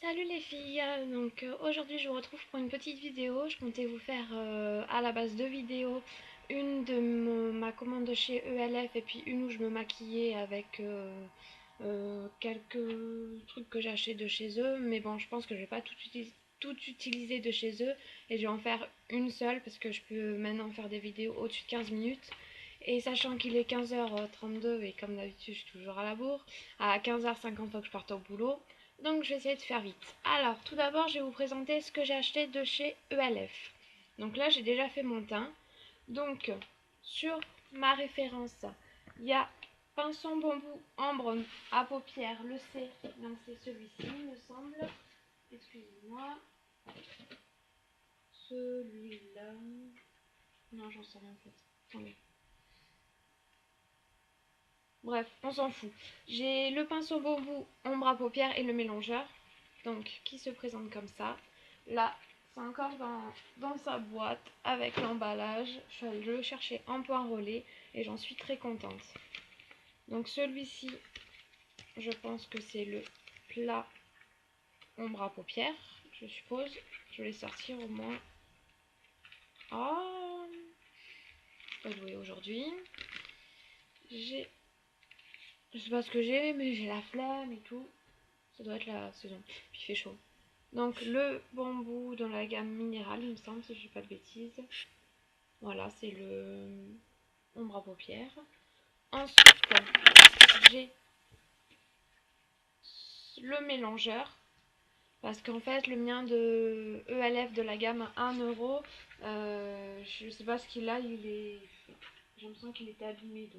Salut les filles, aujourd'hui je vous retrouve pour une petite vidéo. Je comptais vous faire à la base deux vidéos, une de ma commande de chez ELF et puis une où je me maquillais avec quelques trucs que j'ai acheté de chez eux. Mais bon, je pense que je vais pas tout utiliser de chez eux et je vais en faire une seule parce que je peux maintenant faire des vidéos au-dessus de 15 minutes. Et sachant qu'il est 15h32 et comme d'habitude je suis toujours à la bourre, à 15h50 faut que je parte au boulot. Donc je vais essayer de faire vite. Alors tout d'abord je vais vous présenter ce que j'ai acheté de chez ELF. Donc là j'ai déjà fait mon teint. Donc sur ma référence, il y a pinceau bambou ambre à paupières, le C. Donc c'est celui-ci il me semble. Excusez-moi. Celui-là. Non j'en sais rien en fait. Attendez. Bref, on s'en fout. J'ai le pinceau bambou ombre à paupières et le mélangeur. Donc, qui se présente comme ça. Là, c'est encore dans sa boîte avec l'emballage. Je suis allée le chercher en point relais et j'en suis très contente. Donc, celui-ci, je pense que c'est le plat ombre à paupières, je suppose. Je vais sortir au moins. Oh, pas douée aujourd'hui. Je sais pas ce que j'ai, mais j'ai la flemme et tout. Ça doit être la saison. Puis il fait chaud. Donc le bambou dans la gamme minérale, il me semble, si je dis pas de bêtises. Voilà, c'est le ombre à paupières. Ensuite, j'ai le mélangeur. Parce qu'en fait, le mien de ELF de la gamme 1€, je sais pas ce qu'il a, j'ai l'impression qu'il était abîmé.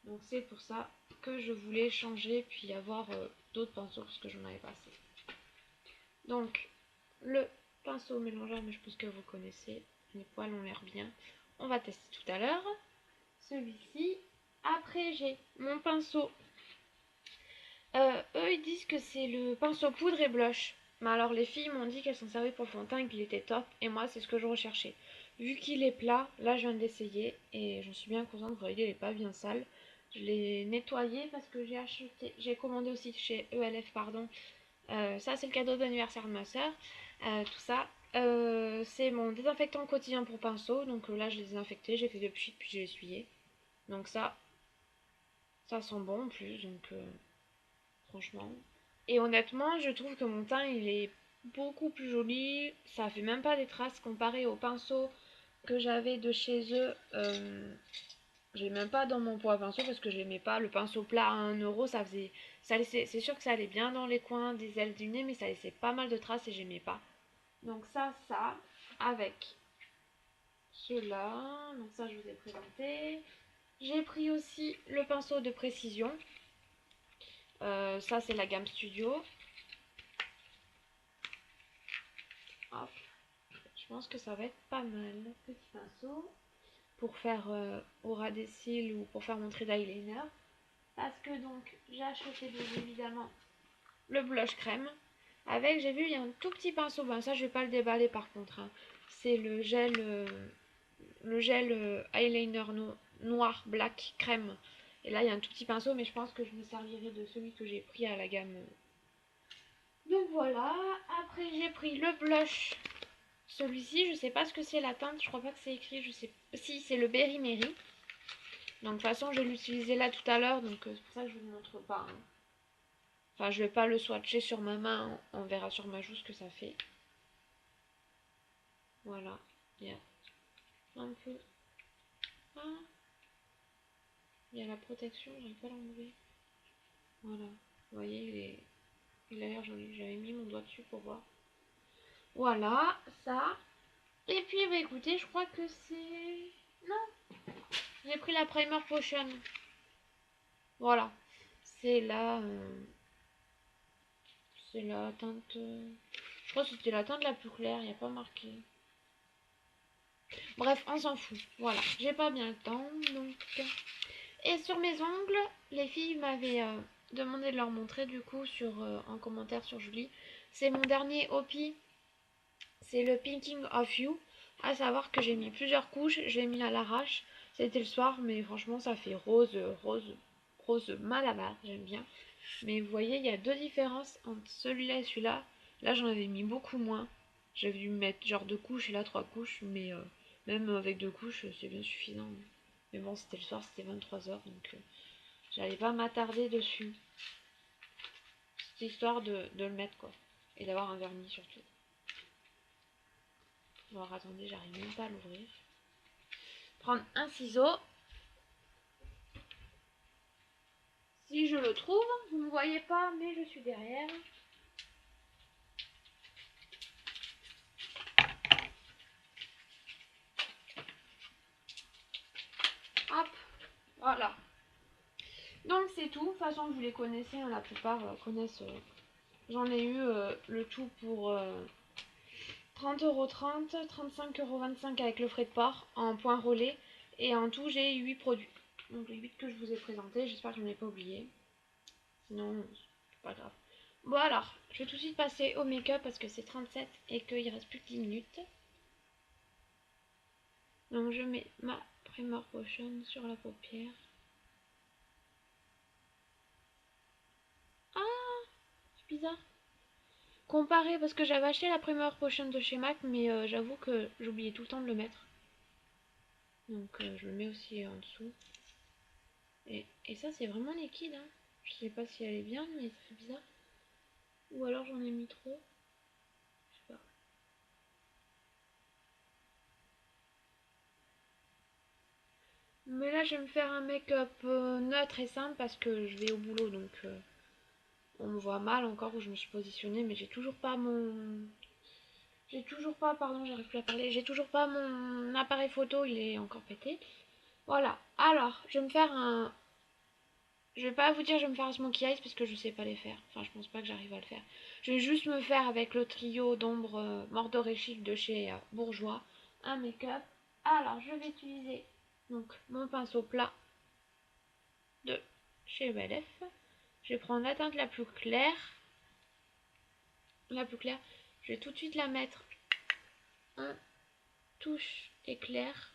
Donc c'est pour ça que je voulais changer puis avoir d'autres pinceaux parce que j'en avais pas assez. Donc le pinceau mélangeur, mais je pense que vous connaissez, les poils ont l'air bien. On va tester tout à l'heure. Celui-ci. Après j'ai mon pinceau. Eux ils disent que c'est le pinceau poudre et blush. Mais alors les filles m'ont dit qu'elles s'en servaient pour le fond de teint et qu'il était top. Et moi c'est ce que je recherchais. Vu qu'il est plat, là je viens d'essayer et j'en suis bien contente. Regardez, il n'est pas bien sale. Je l'ai nettoyé parce que j'ai commandé aussi chez ELF, pardon. Ça c'est le cadeau d'anniversaire de ma soeur. Tout ça. C'est mon désinfectant quotidien pour pinceau. Donc là je l'ai désinfecté, j'ai fait de pchit puis j'ai essuyé. Donc ça sent bon en plus. Donc franchement. Et honnêtement, je trouve que mon teint il est beaucoup plus joli. Ça fait même pas des traces comparé au pinceau que j'avais de chez eux. J'ai même pas dans mon pot à pinceau parce que je l'aimais pas. Le pinceau plat à 1€, c'est sûr que ça allait bien dans les coins des ailes du nez, mais ça laissait pas mal de traces et j'aimais pas. Donc ça, avec ceux-là. Donc ça, je vous ai présenté. J'ai pris aussi le pinceau de précision. Ça, c'est la gamme Studio. Hop. Je pense que ça va être pas mal. Petit pinceau pour faire au ras des cils ou pour faire mon trait d'eyeliner. Parce que donc, j'ai acheté évidemment le blush crème. Avec, j'ai vu, il y a un tout petit pinceau. Ben ça, je vais pas le déballer par contre. Hein. C'est le gel eyeliner noir, black, crème. Et là, il y a un tout petit pinceau, mais je pense que je me servirai de celui que j'ai pris à la gamme. Donc voilà. Après, j'ai pris le blush. Celui-ci, je sais pas ce que c'est la teinte. Je crois pas que c'est écrit. Je sais. Si, c'est le Berry Mary. Donc de toute façon, je vais l'utiliser là tout à l'heure. Donc c'est pour ça que je vous le montre pas. Hein. Enfin, je vais pas le swatcher sur ma main. On verra sur ma joue ce que ça fait. Voilà. Il y a un peu. Ah. Il y a la protection, j'arrive pas à l'enlever. Voilà. Vous voyez, il a l'air joli. J'avais mis mon doigt dessus pour voir. Voilà, ça. Et puis, bah écoutez, je crois que c'est... Non. J'ai pris la Primer Potion. Voilà. C'est la... c'est la teinte... Je crois que c'était la teinte la plus claire, il n'y a pas marqué. Bref, on s'en fout. Voilà, j'ai pas bien le temps, donc... Et sur mes ongles, les filles m'avaient demandé de leur montrer du coup en commentaire sur Julie. C'est mon dernier OPI, c'est le Pinking of You. À savoir que j'ai mis plusieurs couches, je l'ai mis à l'arrache. C'était le soir, mais franchement ça fait rose mal à mal, j'aime bien. Mais vous voyez, il y a deux différences entre celui-là et celui-là. Là, j'en avais mis beaucoup moins. J'avais dû mettre genre 2 couches et là 3 couches, mais même avec 2 couches, c'est bien suffisant. Mais bon, c'était le soir, c'était 23 h, donc j'allais pas m'attarder dessus. C'était histoire de le mettre, quoi. Et d'avoir un vernis surtout. Alors attendez, j'arrive même pas à l'ouvrir. Prendre un ciseau. Si je le trouve, vous ne me voyez pas, mais je suis derrière. Hop, voilà. Donc c'est tout. De toute façon, vous les connaissez, hein, la plupart connaissent. J'en ai eu le tout pour 30,30 €, 35,25 € avec le frais de port en point relais. Et en tout, j'ai 8 produits. Donc les 8 que je vous ai présentés, j'espère que je n'en ai pas oublié. Sinon, c'est pas grave. Bon alors, je vais tout de suite passer au make-up parce que c'est 37 et qu'il reste plus que 10 minutes. Donc je mets ma Primer Potion sur la paupière. Ah, c'est bizarre. Comparé parce que j'avais acheté la Primer Potion de chez MAC, mais j'avoue que j'oubliais tout le temps de le mettre. Donc je le mets aussi en dessous. Et ça c'est vraiment liquide, hein. Je sais pas si elle est bien, mais c'est bizarre. Ou alors j'en ai mis trop. Je sais pas. Mais là je vais me faire un make-up neutre et simple parce que je vais au boulot, donc on me voit mal encore où je me suis positionnée, mais j'ai toujours pas mon... J'ai toujours pas, pardon, j'arrive plus à parler, j'ai toujours pas mon appareil photo, il est encore pété. Voilà, alors, je vais me faire un... Je vais pas vous dire je vais me faire un smokey eyes parce que je sais pas les faire. Enfin, je pense pas que j'arrive à le faire. Je vais juste me faire avec le trio d'ombre Mordor et Chic de chez Bourjois un make-up. Alors, je vais utiliser donc mon pinceau plat de chez BLF. Je vais prendre la teinte la plus claire. La plus claire. Je vais tout de suite la mettre en touche éclair.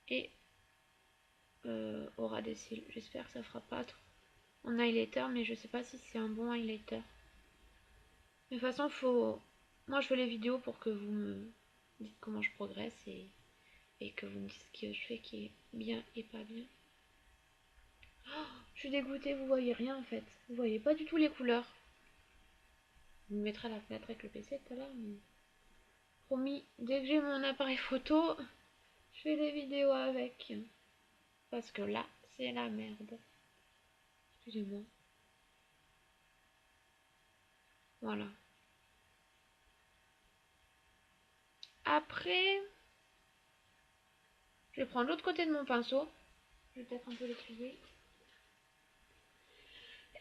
Et aura des cils. J'espère que ça fera pas trop en highlighter, mais je sais pas si c'est un bon highlighter. De toute façon, faut... Moi, je fais les vidéos pour que vous me dites comment je progresse et que vous me dites ce que je fais qui est bien et pas bien. Oh, je suis dégoûtée, vous voyez rien en fait. Vous voyez pas du tout les couleurs. Je vous mettrai à la fenêtre avec le PC tout à l'heure, mais... Promis, dès que j'ai mon appareil photo, je fais des vidéos avec. Parce que là, c'est la merde. Excusez-moi. Voilà. Après, je vais prendre l'autre côté de mon pinceau. Je vais peut-être un peu l'étrier.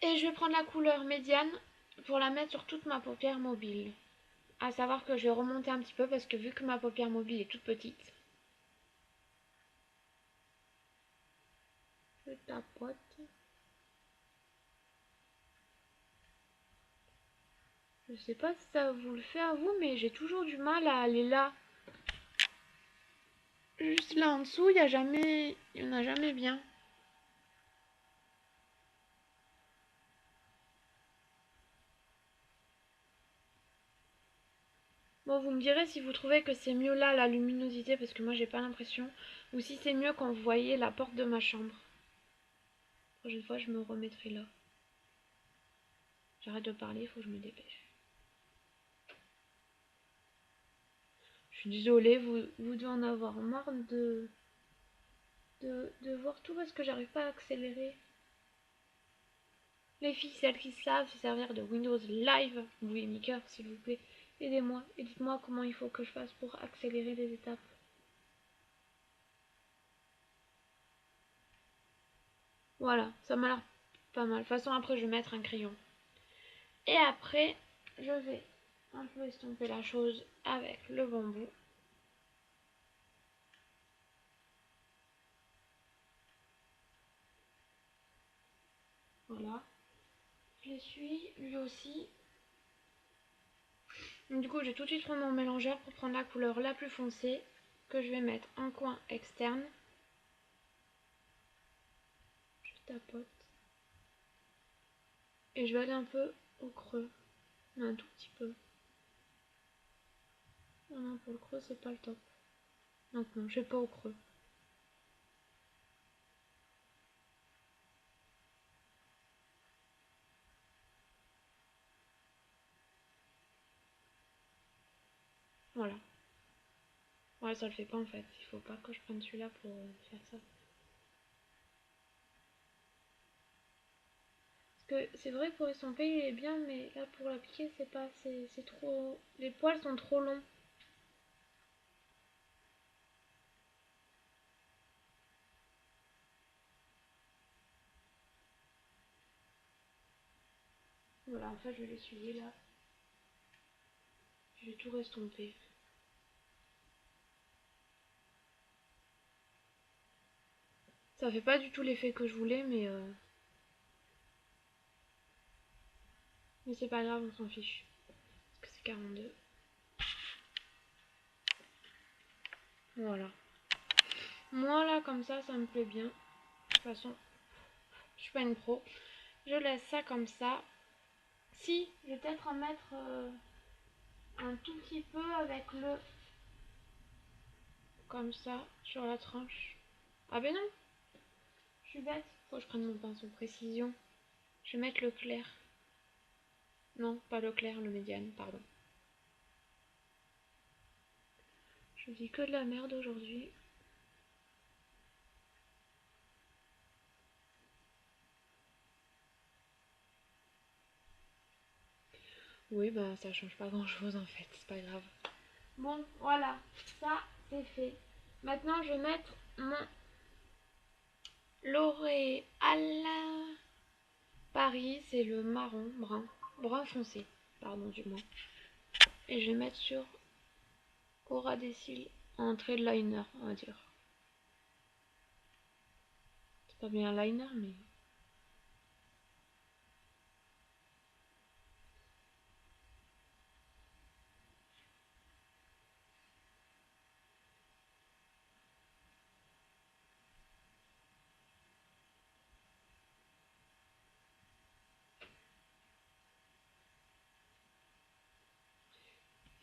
Et je vais prendre la couleur médiane pour la mettre sur toute ma paupière mobile. À savoir que je vais remonter un petit peu parce que vu que ma paupière mobile est toute petite, je tapote. Je sais pas si ça vous le fait à vous, mais j'ai toujours du mal à aller là. Juste là en dessous, il y en a jamais bien. Bon, vous me direz si vous trouvez que c'est mieux là, la luminosité, parce que moi j'ai pas l'impression, ou si c'est mieux quand vous voyez la porte de ma chambre. La prochaine fois, je me remettrai là. J'arrête de parler, il faut que je me dépêche. Je suis désolée, vous devez en avoir marre de voir tout parce que j'arrive pas à accélérer. Les filles, celles qui savent se servir de Windows Live, oui, Mika, s'il vous plaît, aidez-moi et dites-moi comment il faut que je fasse pour accélérer les étapes. Voilà, ça m'a l'air pas mal. De toute façon, après, je vais mettre un crayon. Et après, je vais un peu estomper la chose avec le bambou. Voilà. Je l'essuie, lui aussi. Du coup, je vais tout de suite prendre mon mélangeur pour prendre la couleur la plus foncée que je vais mettre en coin externe. Je qui tapote. Et je vais aller un peu au creux, mais un tout petit peu. Oh non, pour le creux, c'est pas le top. Donc non, je vais pas au creux. Voilà. Ouais, ça le fait pas en fait. Il faut pas que je prenne celui-là pour faire ça. Parce que c'est vrai pour estomper il est bien, mais là pour l'appliquer c'est pas, c'est trop, les poils sont trop longs. Voilà, en fait je vais l'essuyer là. Je vais tout restomper. Ça fait pas du tout l'effet que je voulais, mais c'est pas grave, on s'en fiche. Parce que c'est 42. Voilà. Moi là comme ça me plaît bien. De toute façon, je suis pas une pro. Je laisse ça comme ça. Si, je vais peut-être en mettre un tout petit peu avec le... Comme ça, sur la tranche. Ah ben non, je suis bête. Faut que je prenne mon pinceau précision. Je vais mettre le clair. Non, pas le clair, le médiane, pardon. Je dis que de la merde aujourd'hui. Oui, bah ça change pas grand chose en fait, c'est pas grave. Bon, voilà, ça c'est fait. Maintenant je vais mettre mon L'Oréal Paris, c'est le marron, brun foncé, pardon du moins. Et je vais mettre sur au ras des cils en trait de liner, on va dire. C'est pas bien un liner, mais...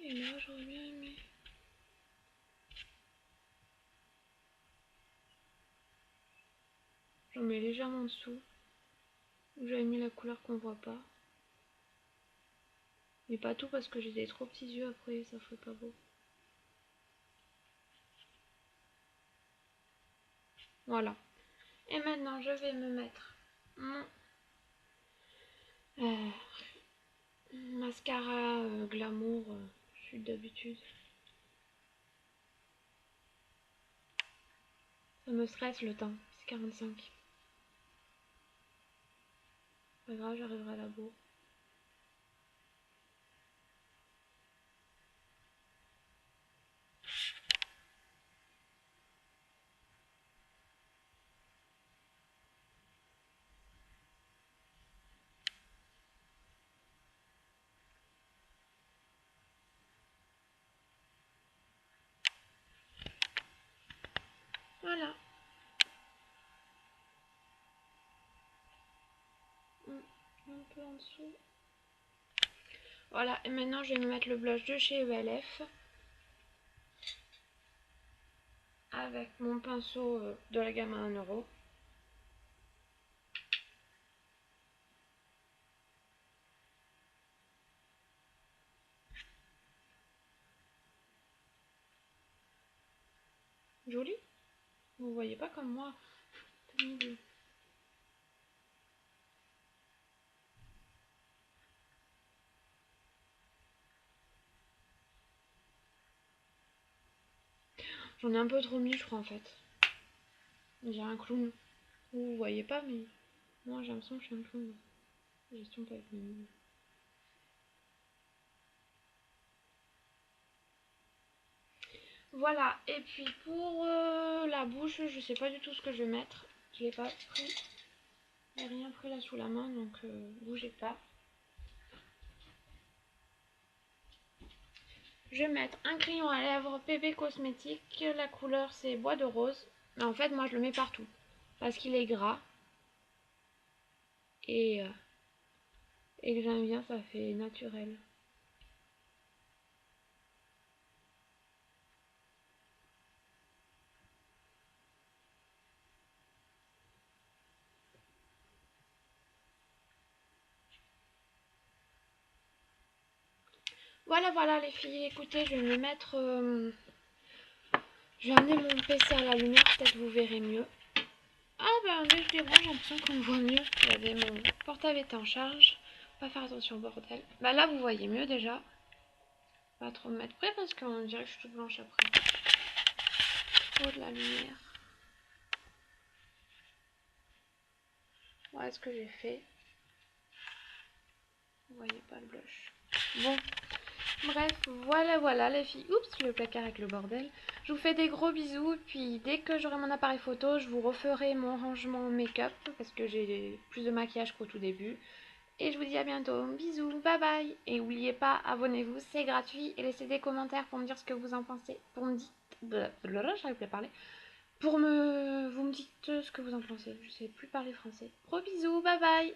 Et là, j'aurais bien aimé. J'en mets légèrement en dessous. J'avais mis la couleur qu'on voit pas. Mais pas tout parce que j'ai des trop petits yeux après, ça ferait pas beau. Voilà. Et maintenant, je vais me mettre mon mascara glamour, je suis d'habitude. Ça me stresse le temps, c'est 45. Pas grave, j'arriverai à la bourre. Voilà. Un peu en dessous. Voilà, et maintenant je vais me mettre le blush de chez ELF. Avec mon pinceau de la gamme à 1€. Joli. Vous voyez pas comme moi. Pénible. J'en ai un peu trop mis, je crois, en fait. J'ai un clown. Vous voyez pas, mais moi j'ai l'impression que je suis un clown. J'estompe avec mes mains. Voilà, et puis pour la bouche, je sais pas du tout ce que je vais mettre. Je l'ai pas pris. J'ai rien pris là sous la main, donc bougez pas. Je vais mettre un crayon à lèvres PB Cosmétique. La couleur c'est bois de rose. Mais en fait, moi je le mets partout. Parce qu'il est gras. et, euh, et que j'aime bien, ça fait naturel. Voilà les filles, écoutez, je vais me mettre... je vais amener mon PC à la lumière, peut-être vous verrez mieux. Ah ben dès que je débranche, j'ai l'impression qu'on me voit mieux. Mon portable était en charge. Pas faire attention au bordel. Bah là vous voyez mieux déjà. Pas trop me mettre près parce qu'on dirait que je suis toute blanche après. Trop de la lumière. Voilà ce que j'ai fait. Vous voyez pas le blush. Bon, bref, voilà les filles. Oups, le placard avec le bordel. Je vous fais des gros bisous. Puis dès que j'aurai mon appareil photo, je vous referai mon rangement make-up parce que j'ai plus de maquillage qu'au tout début. Et je vous dis à bientôt. Bisous, bye bye. Et n'oubliez pas, abonnez-vous, c'est gratuit. Et laissez des commentaires pour me dire ce que vous en pensez. Pour me dire... J'arrive plus à parler. Vous me dites ce que vous en pensez. Je sais plus parler français. Gros bisous, bye bye.